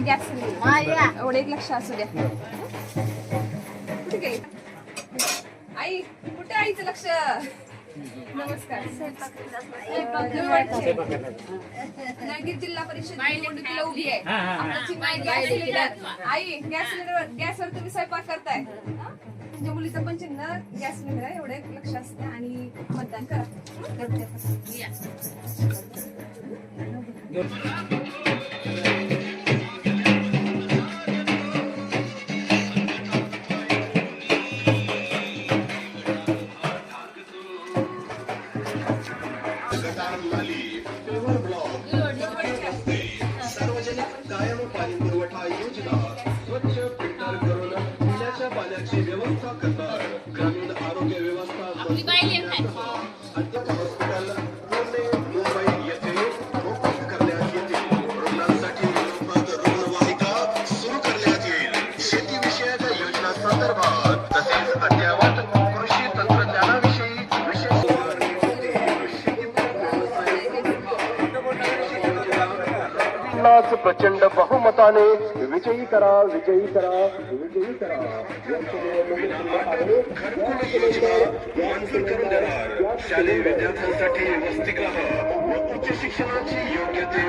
Gas एवढं एक लक्ष असू द्या. कुठे गेली आई? कुठे आईचं लक्ष? नमस्कार. नळगीर जिल्हा परिषद निवडणुकीला उभी आहे आई. गॅसवर तुम्ही स्वयंपाक करताय. तुमच्या मुलीचं पण चिन्ह गॅस सिलेंडर आहे. एवढं एक लक्ष असतं आणि मतदान करा. सार्वजनिक कायम पाणी पुरवठा योजना स्वच्छ फिल्टर करून पिण्याच्या पाण्याची व्यवस्था करणार. ग्रामीण आरोग्य व्यवस्था हॉस्पिटल पुणे मुंबई येथे मोफत करण्यात येतील. रुग्णांसाठी मोफत रुग्णवाहिका सुरू करण्यात येईल. शेतीविषयक योजना संदर्भात तसेच अद्ययावत कृषी तंत्रज्ञानाविषयी प्रचंड बहुमताने विजयी करा, विजयी करा, विजयी करा. शालेय विद्यार्थ्यांसाठी वसतिगृह व उच्च शिक्षणाची योग्यते